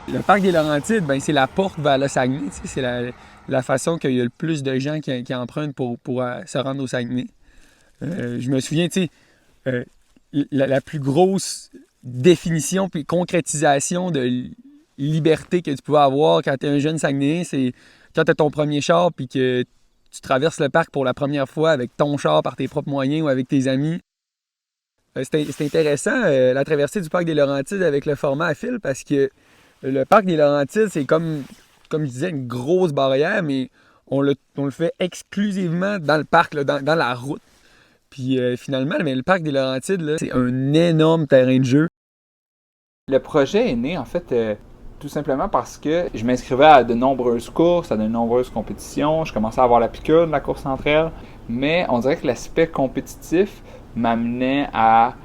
Le parc des Laurentides, ben, c'est la porte vers le Saguenay. C'est la façon qu'il y a le plus de gens qui empruntent pour se rendre au Saguenay. Je me souviens, tu sais, la plus grosse définition puis concrétisation de liberté que tu pouvais avoir quand tu es un jeune Saguenayen, c'est quand tu as ton premier char puis que tu traverses le parc pour la première fois avec ton char par tes propres moyens ou avec tes amis. C'est intéressant, la traversée du parc des Laurentides avec le format à fil parce que le parc des Laurentides, c'est comme je disais, une grosse barrière, mais on le fait exclusivement dans le parc, là, dans la route. Puis finalement, mais le parc des Laurentides, là, c'est un énorme terrain de jeu. Le projet est né, en fait, tout simplement parce que je m'inscrivais à de nombreuses courses, à de nombreuses compétitions. Je commençais à avoir la piqûre de la course entre elles. Mais on dirait que l'aspect compétitif m'amenait à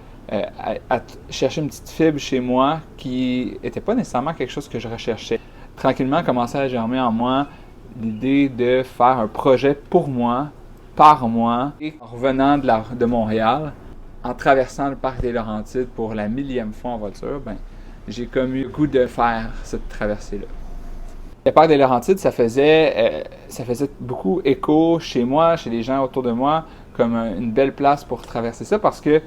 chercher une petite fibre chez moi qui n'était pas nécessairement quelque chose que je recherchais. Tranquillement, commençait à germer en moi l'idée de faire un projet pour moi, par moi, et en revenant de Montréal, en traversant le parc des Laurentides pour la 1000e fois en voiture, ben, j'ai comme eu le goût de faire cette traversée-là. Le parc des Laurentides, ça faisait beaucoup écho chez moi, chez les gens autour de moi, comme une belle place pour traverser ça parce que,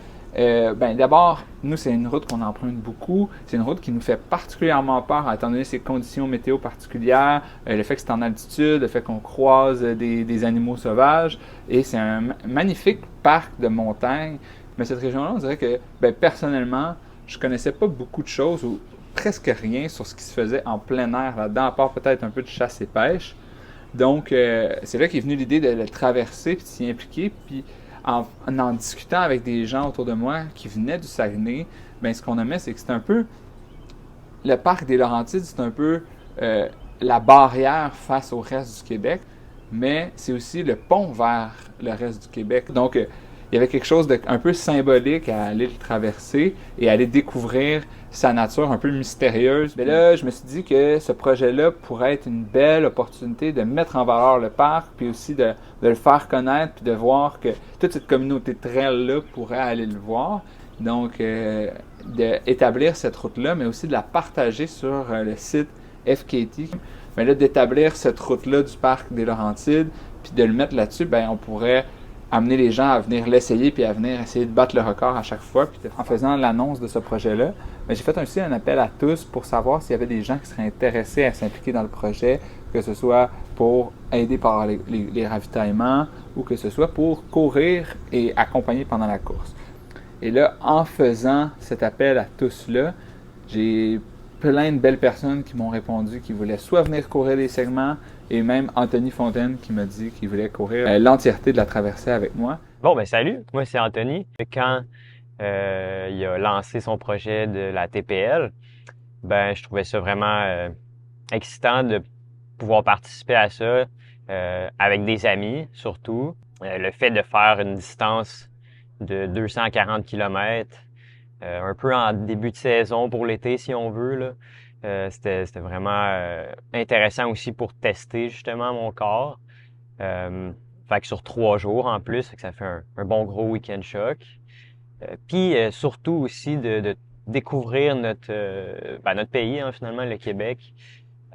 d'abord, nous, c'est une route qu'on emprunte beaucoup. C'est une route qui nous fait particulièrement peur, étant donné ses conditions météo particulières, le fait que c'est en altitude, le fait qu'on croise des animaux sauvages. Et c'est un magnifique parc de montagne. Mais cette région-là, on dirait que, personnellement, je connaissais pas beaucoup de choses ou presque rien sur ce qui se faisait en plein air là-dedans, à part peut-être un peu de chasse et pêche. Donc, c'est là qu'est venue l'idée de le traverser puis de s'y impliquer. Puis, en discutant avec des gens autour de moi qui venaient du Saguenay, ce qu'on aimait, c'est que c'est un peu... Le parc des Laurentides, c'est un peu la barrière face au reste du Québec, mais c'est aussi le pont vers le reste du Québec. Donc, il y avait quelque chose d'un peu symbolique à aller le traverser et à aller découvrir sa nature un peu mystérieuse. Mais là, je me suis dit que ce projet-là pourrait être une belle opportunité de mettre en valeur le parc, puis aussi de le faire connaître, puis de voir que toute cette communauté de trail-là pourrait aller le voir. Donc, d'établir cette route-là, mais aussi de la partager sur le site FKT. Mais là, d'établir cette route-là du parc des Laurentides, puis de le mettre là-dessus, on pourrait amener les gens à venir l'essayer puis à venir essayer de battre le record à chaque fois. Puis en faisant l'annonce de ce projet-là, j'ai fait aussi un appel à tous pour savoir s'il y avait des gens qui seraient intéressés à s'impliquer dans le projet, que ce soit pour aider par les ravitaillements ou que ce soit pour courir et accompagner pendant la course. Et là, en faisant cet appel à tous-là, j'ai plein de belles personnes qui m'ont répondu qui voulaient soit venir courir les segments, et même Anthony Fontaine qui m'a dit qu'il voulait courir l'entièreté de la traversée avec moi. Bon, salut, moi c'est Anthony. Quand il a lancé son projet de la TPL, je trouvais ça vraiment excitant de pouvoir participer à ça avec des amis, surtout. Le fait de faire une distance de 240 km, un peu en début de saison pour l'été si on veut, là. C'était vraiment intéressant aussi pour tester justement mon corps. Fait que sur 3 jours en plus, ça fait un bon gros week-end choc. Puis surtout aussi de découvrir notre pays, finalement, le Québec,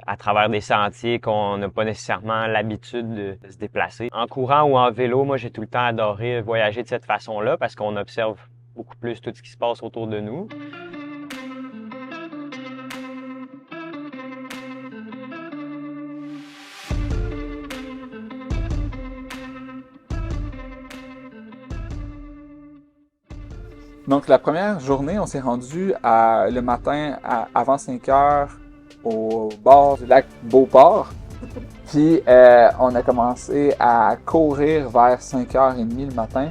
à travers des sentiers qu'on n'a pas nécessairement l'habitude de se déplacer. En courant ou en vélo, moi j'ai tout le temps adoré voyager de cette façon-là parce qu'on observe beaucoup plus tout ce qui se passe autour de nous. Donc, la première journée, on s'est rendu le matin avant 5 heures au bord du lac Beauport. Puis, on a commencé à courir vers 5h30 le matin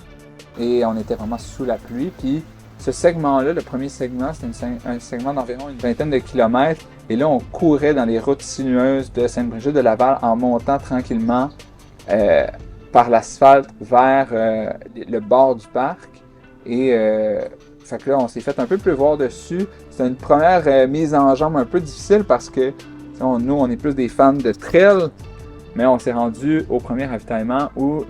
et on était vraiment sous la pluie. Puis, ce segment-là, le premier segment, c'était un segment d'environ une vingtaine de kilomètres. Et là, on courait dans les routes sinueuses de Sainte-Brigitte-de-Laval en montant tranquillement par l'asphalte vers le bord du parc. Et fait que là, on s'est fait un peu pleuvoir dessus. C'était une première mise en jambe un peu difficile parce que nous, on est plus des fans de trail. Mais on s'est rendu au premier ravitaillement où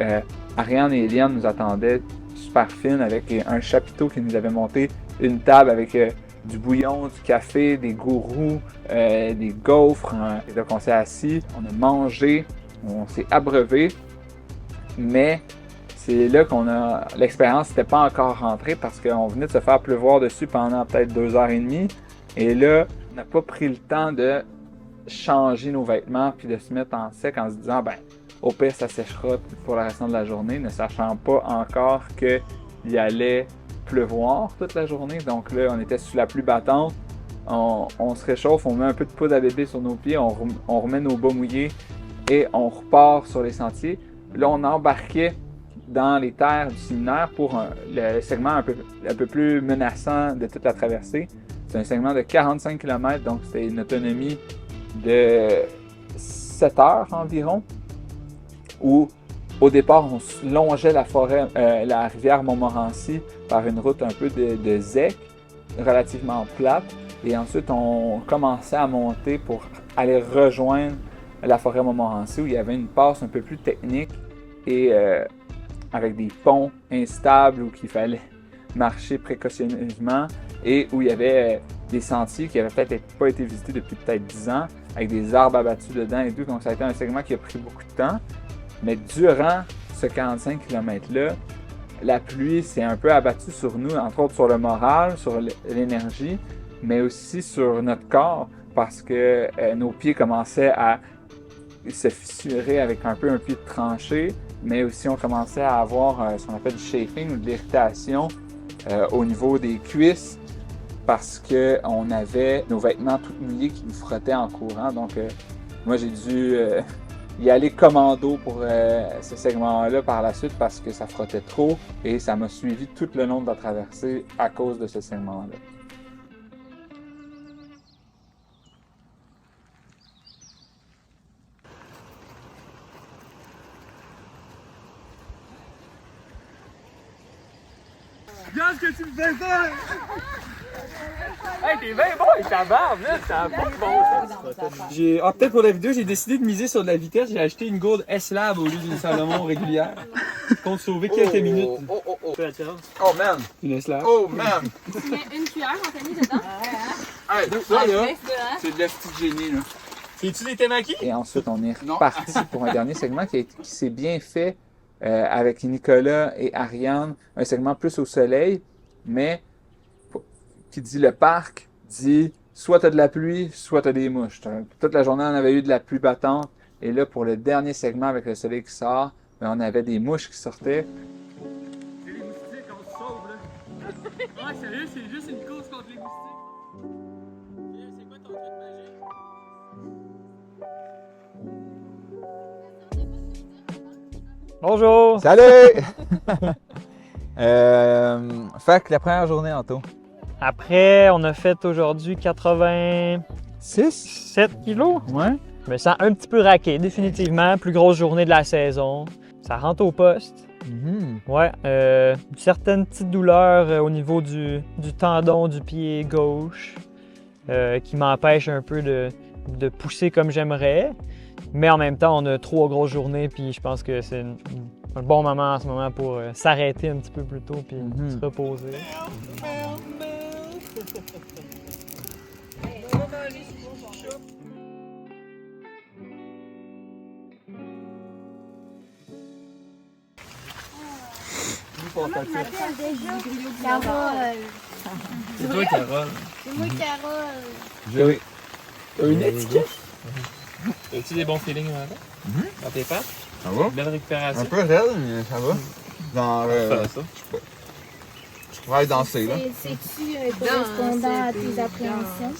Ariane et Eliane nous attendaient super fines avec un chapiteau qui nous avait monté une table avec du bouillon, du café, des gourous, des gaufres. Et donc on s'est assis, on a mangé, on s'est abreuvé, mais c'est là qu'on a... L'expérience n'était pas encore rentrée parce qu'on venait de se faire pleuvoir dessus pendant peut-être 2 heures et demie. Et là, on n'a pas pris le temps de changer nos vêtements puis de se mettre en sec en se disant, ben, au pire, ça séchera pour le restant de la journée, ne sachant pas encore qu'il allait pleuvoir toute la journée. Donc là, on était sous la pluie battante. On se réchauffe, on met un peu de poudre à bébé sur nos pieds, on remet nos bas mouillés et on repart sur les sentiers. Là, on embarquait dans les terres du séminaire pour le segment un peu plus menaçant de toute la traversée. C'est un segment de 45 km, donc c'était une autonomie de 7 heures environ, où au départ on longeait la rivière Montmorency par une route un peu de zec, relativement plate, et ensuite on commençait à monter pour aller rejoindre la forêt Montmorency où il y avait une passe un peu plus technique et avec des ponts instables où il fallait marcher précautionneusement et où il y avait des sentiers qui n'avaient peut-être pas été visités depuis peut-être 10 ans, avec des arbres abattus dedans et tout. Donc ça a été un segment qui a pris beaucoup de temps. Mais durant ce 45 km-là, la pluie s'est un peu abattue sur nous, entre autres sur le moral, sur l'énergie, mais aussi sur notre corps, parce que nos pieds commençaient à se fissurer avec un pied de tranchée, mais aussi on commençait à avoir ce qu'on appelle du chafing ou de l'irritation au niveau des cuisses, parce qu'on avait nos vêtements tout mouillés qui nous frottaient en courant. Donc moi j'ai dû y aller commando pour ce segment-là par la suite parce que ça frottait trop et ça m'a suivi tout le long de la traversée à cause de ce segment-là. Regarde ce que tu me fais faire! Hey, t'es bien bon avec ta barbe, là! Ça a pas de bon sens! Peut-être pour la vidéo, j'ai décidé de miser sur de la vitesse. J'ai acheté une gourde S-Lab au lieu d'une Salomon régulière. Pour sauver quelques minutes. Oh man! Une S-Lab. Oh man! Tu mets une cuillère, Anthony, dedans? Hey, ça là, c'est de la petite génie là. C'est-tu des temaki? Et ensuite, on est reparti pour un dernier segment qui s'est bien fait avec Nicolas et Ariane. Un segment plus au soleil, mais qui dit le parc, dit soit tu as de la pluie, soit tu as des mouches. Toute la journée, on avait eu de la pluie battante. Et là, pour le dernier segment avec le soleil qui sort, on avait des mouches qui sortaient. C'est les moustiques, on se sauve là. Ouais, sérieux, c'est juste une course contre les moustiques. C'est quoi ton truc magique? Bonjour! Salut! Fait que la première journée en taux. Après, on a fait aujourd'hui 87 kilos. Ouais. Je me sens un petit peu raqué, définitivement. Plus grosse journée de la saison. Ça rentre au poste. Ouais, une certaine petite douleur au niveau du tendon du pied gauche qui m'empêche un peu de pousser comme j'aimerais. Mais en même temps, on a 3 grosses journées, puis je pense que c'est un bon moment en ce moment pour s'arrêter un petit peu plus tôt puis se reposer. Carole. C'est toi, Carole. C'est moi, Carole. J'ai Une étiquette? As-tu des bons feelings dans tes pattes? Ça va? Belle récupération. Un peu raide, mais ça va. Genre, je pourrais danser là. C'est-tu correspondant à tes appréhensions?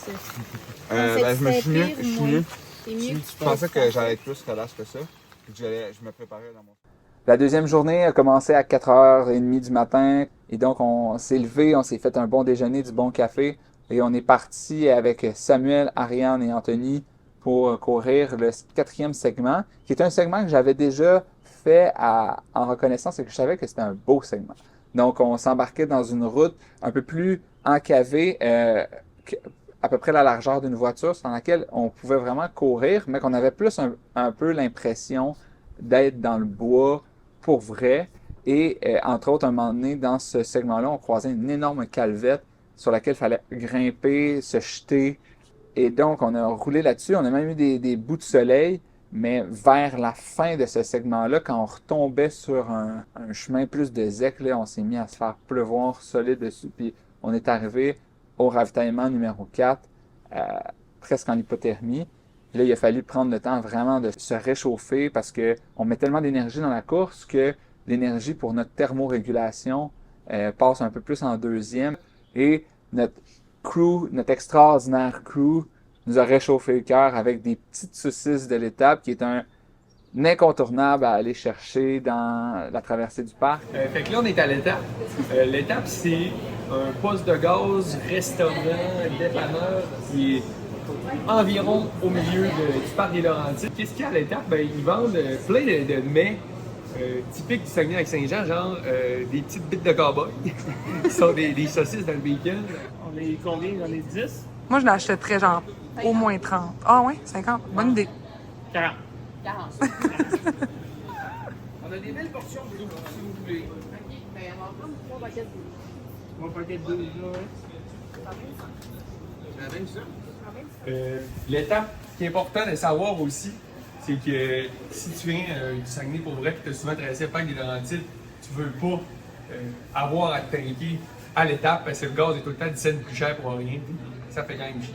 Je me suis mieux. C'est mieux. Je pensais que j'allais être plus relax que ça. Puis que je me préparais dans mon... La deuxième journée a commencé à 4h30 du matin. Et donc, on s'est levé, on s'est fait un bon déjeuner, du bon café. Et on est parti avec Samuel, Ariane et Anthony pour courir le 4e segment, qui est un segment que j'avais déjà fait en reconnaissance et que je savais que c'était un beau segment. Donc, on s'embarquait dans une route un peu plus encavée, à peu près la largeur d'une voiture, dans laquelle on pouvait vraiment courir, mais qu'on avait plus un peu l'impression d'être dans le bois pour vrai. Et entre autres, un moment donné, dans ce segment-là, on croisait une énorme calvette sur laquelle il fallait grimper, se jeter. Et donc, on a roulé là-dessus. On a même eu des bouts de soleil. Mais vers la fin de ce segment-là, quand on retombait sur un chemin plus de zec, là, on s'est mis à se faire pleuvoir solide dessus. Puis on est arrivé au ravitaillement numéro 4, presque en hypothermie. Puis là, il a fallu prendre le temps vraiment de se réchauffer parce qu'on met tellement d'énergie dans la course que l'énergie pour notre thermorégulation passe un peu plus en deuxième. Et notre crew, notre extraordinaire crew, nous a réchauffé le cœur avec des petites saucisses de l'étape, qui est un incontournable à aller chercher dans la traversée du parc. Fait que là, on est à l'étape. L'étape, c'est un poste de gaz, restaurant, dépanneur qui est environ au milieu du parc des Laurentides. Qu'est-ce qu'il y a à l'étape? Ben, ils vendent plein de mets typiques du Saguenay-Lac-Saint-Jean, genre des petites bites de cow-boy, qui sont des saucisses dans le bacon. On est combien? On est 10? Moi, je l'achèterais genre au moins 30. Ah ouais, 50. Bonne idée. 40. On a des belles portions de si vous voulez. OK, ben on va prendre 3 paquets de 1 paquet de 12, là, ouais. L'étape qui est importante de savoir aussi, c'est que si tu viens du Saguenay pour vrai et que tu as souvent traversé le parc des Laurentides, tu veux pas avoir à te tanker à l'étape parce que le gaz est tout le temps 10 cents plus cher pour rien. Ça fait quand même chier.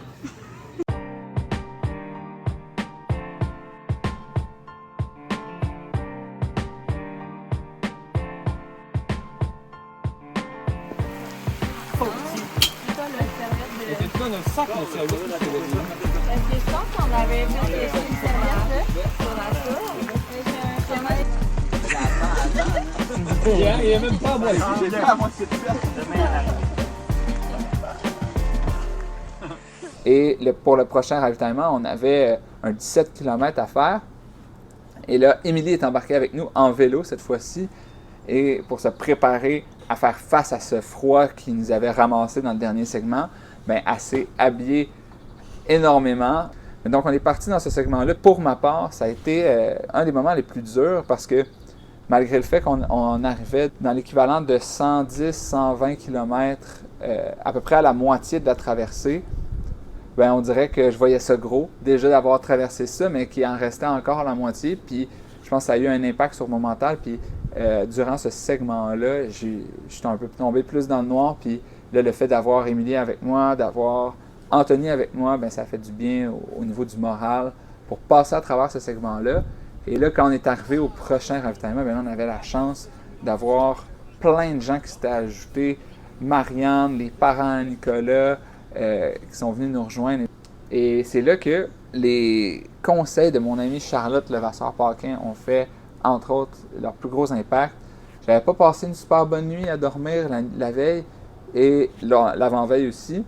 Notre sac, notre service, Parce que je pense qu'on avait mis une serviette là, sur la tour. il n'y a même pas à moitié. Et pour le prochain ravitaillement, on avait un 17 km à faire. Et là, Émilie est embarquée avec nous en vélo cette fois-ci. Et pour se préparer à faire face à ce froid qui nous avait ramassé dans le dernier segment, bien, elle s'est habillée énormément. Donc, on est parti dans ce segment-là. Pour ma part, ça a été un des moments les plus durs parce que malgré le fait qu'on arrivait dans l'équivalent de 110-120 km à peu près à la moitié de la traversée, bien, on dirait que je voyais ça gros, déjà d'avoir traversé ça, mais qu'il en restait encore à la moitié. Puis, je pense que ça a eu un impact sur mon mental. Puis, durant ce segment-là, je suis un peu tombé plus dans le noir. Puis, là, le fait d'avoir Émilie avec moi, d'avoir Anthony avec moi, bien, ça fait du bien au niveau du moral pour passer à travers ce segment-là. Et là, quand on est arrivé au prochain ravitaillement, bien, on avait la chance d'avoir plein de gens qui s'étaient ajoutés. Marianne, les parents à Nicolas, qui sont venus nous rejoindre. Et c'est là que les conseils de mon amie Charlotte Levasseur-Paquin ont fait, entre autres, leur plus gros impact. J'avais pas passé une super bonne nuit à dormir la veille et l'avant-veille aussi.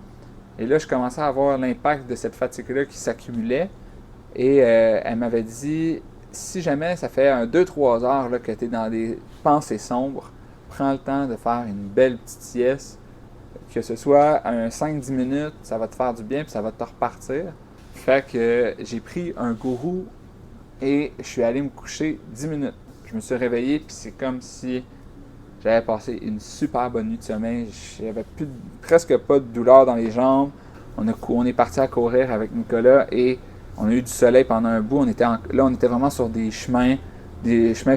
Et là, je commençais à avoir l'impact de cette fatigue-là qui s'accumulait. Et elle m'avait dit, si jamais ça fait 2-3 heures là, que tu es dans des pensées sombres, prends le temps de faire une belle petite sieste. Que ce soit un 5-10 minutes, ça va te faire du bien puis ça va te repartir. Fait que j'ai pris un gourou et je suis allé me coucher 10 minutes. Je me suis réveillé puis c'est comme si j'avais passé une super bonne nuit de sommeil. J'avais presque pas de douleur dans les jambes. On est parti à courir avec Nicolas et on a eu du soleil pendant un bout. On était vraiment sur des chemins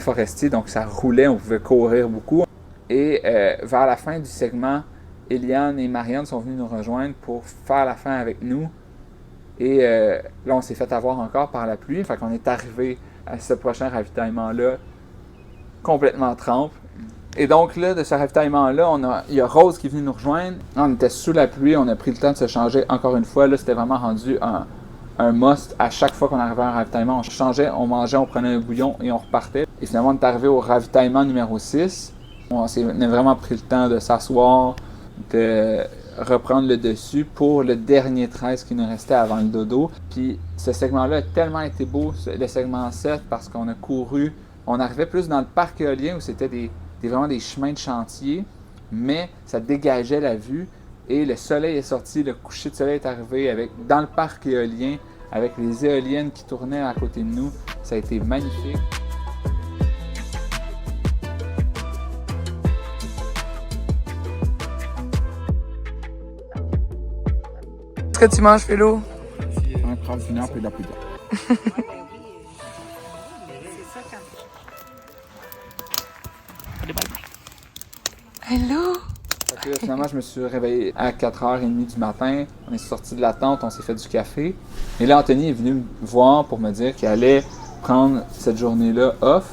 forestiers, donc ça roulait, on pouvait courir beaucoup. Et vers la fin du segment, Eliane et Marianne sont venues nous rejoindre pour faire la fin avec nous. Et là, on s'est fait avoir encore par la pluie. Fait qu'on est arrivé à ce prochain ravitaillement-là complètement trempe. Et donc là, de ce ravitaillement-là, il y a Rose qui est venue nous rejoindre. On était sous la pluie, on a pris le temps de se changer encore une fois. Là, c'était vraiment rendu un must. À chaque fois qu'on arrivait à un ravitaillement, on changeait, on mangeait, on prenait un bouillon et on repartait. Et finalement, on est arrivé au ravitaillement numéro 6. On a vraiment pris le temps de s'asseoir, de reprendre le dessus pour le dernier 13 qui nous restait avant le dodo. Puis ce segment-là a tellement été beau, le segment 7, parce qu'on a couru. On arrivait plus dans le parc éolien où c'était vraiment des chemins de chantier, mais ça dégageait la vue et le soleil est sorti, le coucher de soleil est arrivé dans le parc éolien avec les éoliennes qui tournaient à côté de nous. Ça a été magnifique. que tu manges, Philo? Un praliner puis de la poudre. Hello! Fait que, finalement, je me suis réveillé à 4h30 du matin. On est sorti de la tente, on s'est fait du café. Et là, Anthony est venu me voir pour me dire qu'il allait prendre cette journée-là off.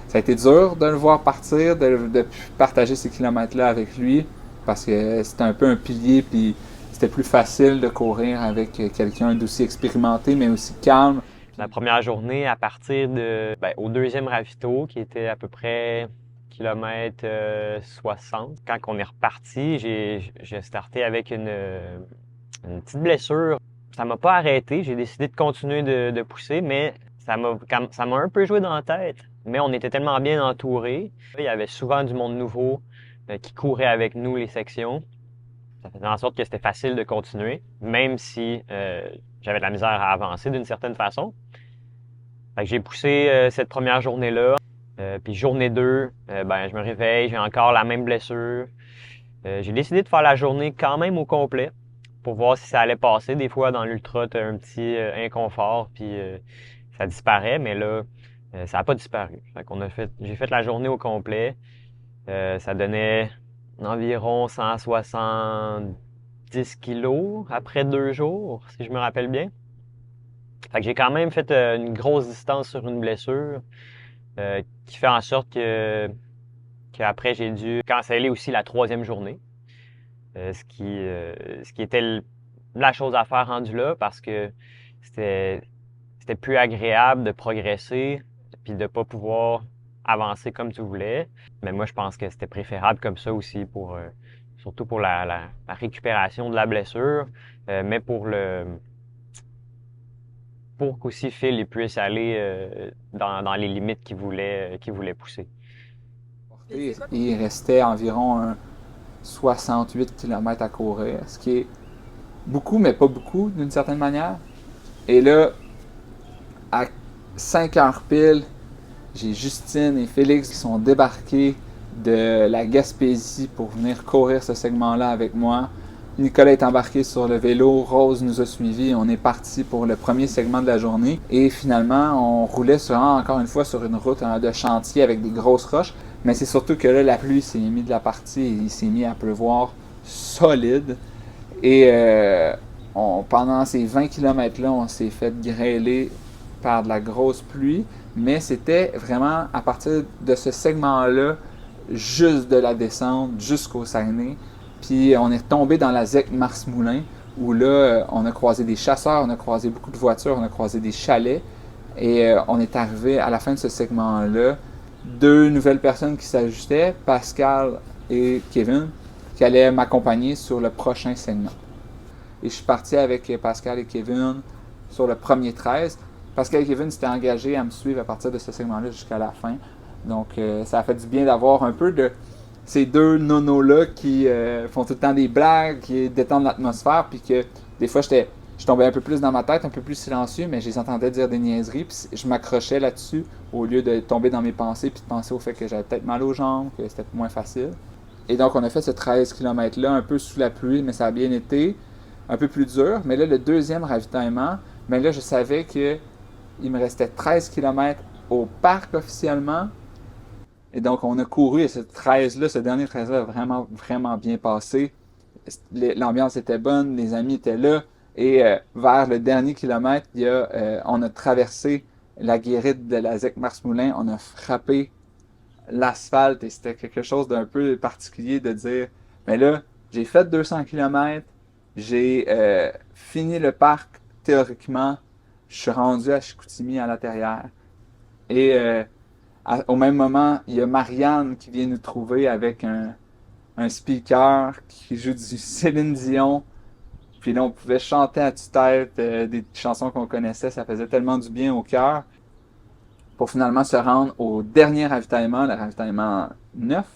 Ça a été dur de le voir partir, de partager ces kilomètres-là avec lui, parce que c'était un peu un pilier, puis c'était plus facile de courir avec quelqu'un d'aussi expérimenté, mais aussi calme. La première journée, à partir au deuxième ravito, qui était à peu près kilomètre 60, quand on est reparti, j'ai starté avec une petite blessure. Ça m'a pas arrêté, j'ai décidé de continuer de pousser, mais ça m'a un peu joué dans la tête. Mais on était tellement bien entourés. Il y avait souvent du monde nouveau qui courait avec nous les sections. Ça faisait en sorte que c'était facile de continuer, même si j'avais de la misère à avancer d'une certaine façon. Fait que j'ai poussé cette première journée-là. Puis journée 2, je me réveille, j'ai encore la même blessure. J'ai décidé de faire la journée quand même au complet pour voir si ça allait passer. Des fois, dans l'ultra, tu as un petit inconfort, puis ça disparaît, mais là, ça n'a pas disparu. J'ai fait la journée au complet. Ça donnait environ 170 kilos après 2 jours, si je me rappelle bien. Fait que j'ai quand même fait une grosse distance sur une blessure qui fait en sorte qu'après j'ai dû canceller aussi la 3e journée. Ce qui était la chose à faire rendu là parce que c'était plus agréable de progresser puis de pas pouvoir avancer comme tu voulais. Mais moi, je pense que c'était préférable comme ça aussi surtout pour la récupération de la blessure, mais pour qu'aussi Phil il puisse aller dans les limites qu'il voulait pousser. Il restait environ 68 km à courir, ce qui est beaucoup, mais pas beaucoup d'une certaine manière. Et là, à 5 heures pile, j'ai Justine et Félix qui sont débarqués de la Gaspésie pour venir courir ce segment-là avec moi. Nicolas est embarqué sur le vélo, Rose nous a suivis, on est parti pour le premier segment de la journée. Et finalement, on roulait encore une fois sur une route de chantier avec des grosses roches. Mais c'est surtout que là, la pluie s'est mise de la partie et il s'est mis à pleuvoir solide. Et pendant ces 20 km-là, on s'est fait grêler par de la grosse pluie. Mais c'était vraiment à partir de ce segment-là, juste de la descente jusqu'au Saguenay. Puis on est retombé dans la ZEC Mars-Moulin, où là, on a croisé des chasseurs, on a croisé beaucoup de voitures, on a croisé des chalets. Et on est arrivé à la fin de ce segment-là, 2 nouvelles personnes qui s'ajustaient, Pascal et Kevin, qui allaient m'accompagner sur le prochain segment. Et je suis parti avec Pascal et Kevin sur le premier 13. Pascal et Kevin s'étaient engagés à me suivre à partir de ce segment-là jusqu'à la fin. Donc ça a fait du bien d'avoir un peu de ces 2 nonos-là qui font tout le temps des blagues, qui détendent l'atmosphère, puis que des fois je tombais un peu plus dans ma tête, un peu plus silencieux, mais je les entendais dire des niaiseries, puis je m'accrochais là-dessus au lieu de tomber dans mes pensées, puis de penser au fait que j'avais peut-être mal aux jambes, que c'était moins facile. Et donc on a fait ce 13 km-là, un peu sous la pluie, mais ça a bien été, un peu plus dur. Mais là, le deuxième ravitaillement, mais là je savais qu'il me restait 13 km au parc officiellement. Et donc, on a couru et ce dernier 13-là a vraiment, vraiment bien passé. L'ambiance était bonne, les amis étaient là. Et vers le dernier kilomètre, on a traversé la guérite de la ZEC Mars-Moulin. On a frappé l'asphalte et c'était quelque chose d'un peu particulier de dire, mais là, j'ai fait 200 km, j'ai fini le parc théoriquement, je suis rendu à Chicoutimi à l'intérieur. Et au même moment, il y a Marianne qui vient nous trouver avec un speaker qui joue du Céline Dion. Puis là, on pouvait chanter à tue-tête des chansons qu'on connaissait. Ça faisait tellement du bien au cœur. Pour finalement se rendre au dernier ravitaillement, le ravitaillement 9.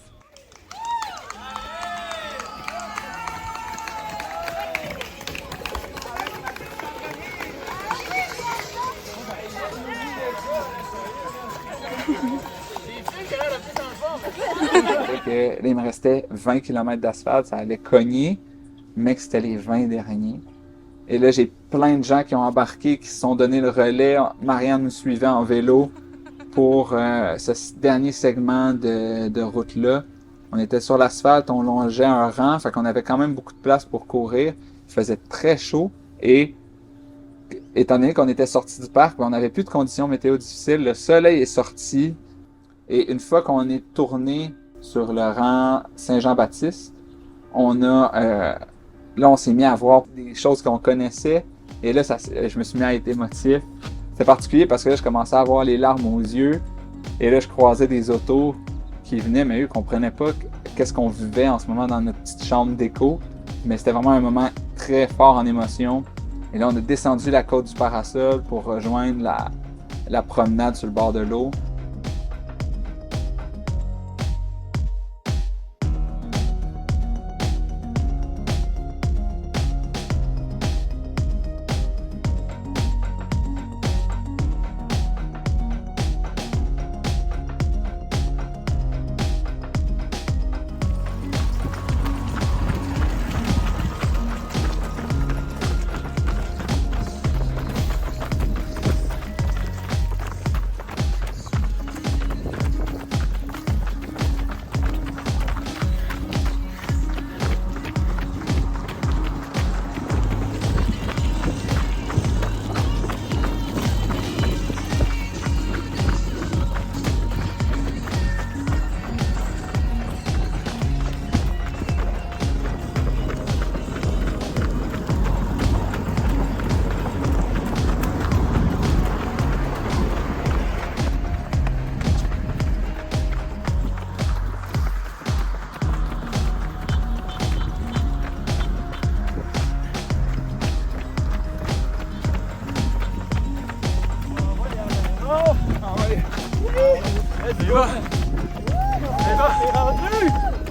Là, il me restait 20 km d'asphalte, ça allait cogner, mais que c'était les 20 derniers. Et là, j'ai plein de gens qui ont embarqué, qui se sont donné le relais. Marianne nous suivait en vélo pour ce dernier segment de route-là. On était sur l'asphalte, on longeait un rang, fait qu'on avait quand même beaucoup de place pour courir. Il faisait très chaud et étant donné qu'on était sorti du parc, on n'avait plus de conditions météo difficiles. Le soleil est sorti et une fois qu'on est tourné sur le rang Saint-Jean-Baptiste, là, on s'est mis à voir des choses qu'on connaissait et là, je me suis mis à être émotif. C'est particulier parce que là, je commençais à avoir les larmes aux yeux et là, je croisais des autos qui venaient, mais eux ne comprenaient pas qu'est-ce qu'on vivait en ce moment dans notre petite chambre d'écho. Mais c'était vraiment un moment très fort en émotion. Et là, on a descendu la côte du Parasol pour rejoindre la promenade sur le bord de l'eau.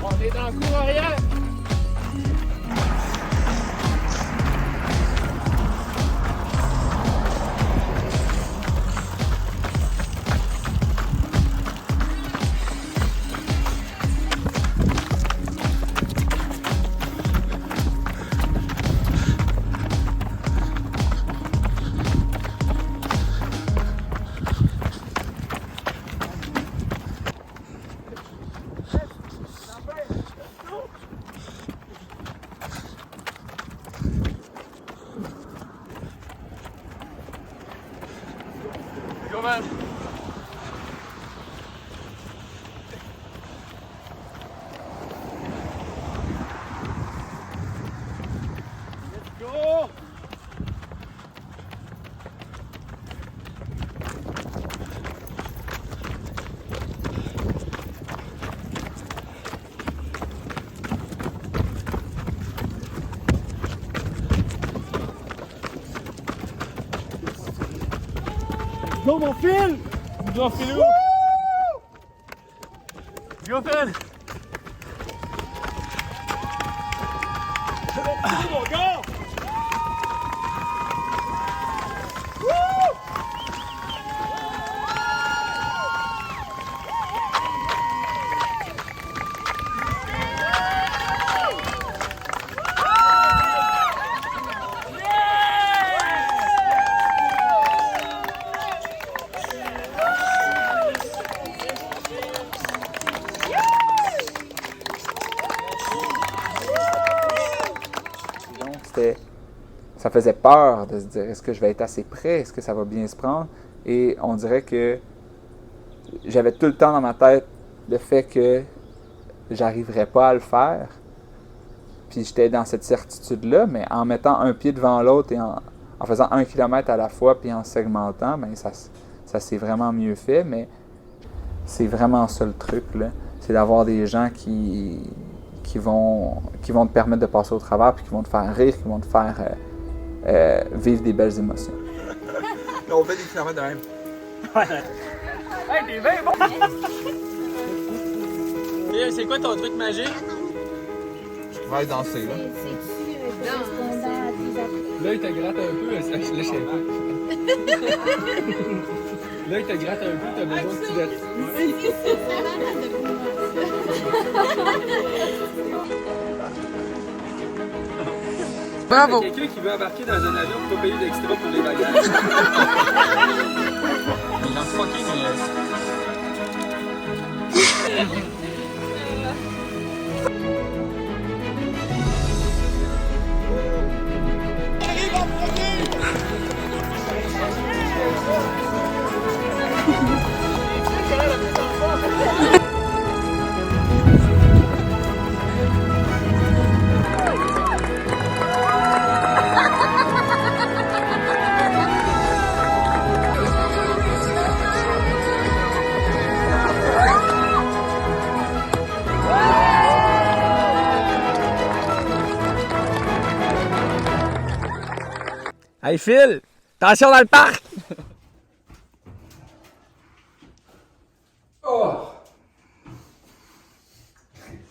On est dans le cours arrière. Go mon fil! Go Philou! Go Phil! Mon gars! Ça faisait peur de se dire, est-ce que je vais être assez près? Est-ce que ça va bien se prendre? Et on dirait que j'avais tout le temps dans ma tête le fait que j'arriverais pas à le faire. Puis j'étais dans cette certitude-là, mais en mettant un pied devant l'autre et en faisant 1 kilomètre à la fois puis en segmentant, ben ça s'est vraiment mieux fait. Mais c'est vraiment ça le truc, là. C'est d'avoir des gens qui vont te permettre de passer au travers, puis qui vont te faire rire, qui vont te faire vivre des belles émotions. On fait des kilomètres de même. Hey, t'es bien bon! Et c'est quoi ton truc magique? Je vais danser, là. C'est-tu correspondant à tes athlètes? Là, il te gratte un peu, je sais pas. Là, il te gratte un peu, t'as besoin de culottes. C'est vraiment de Bravo. Quelqu'un qui veut embarquer dans un avion pour pas payer d'extra pour les bagages. Les gens fucking Hey Phil, attention dans le parc! Oh!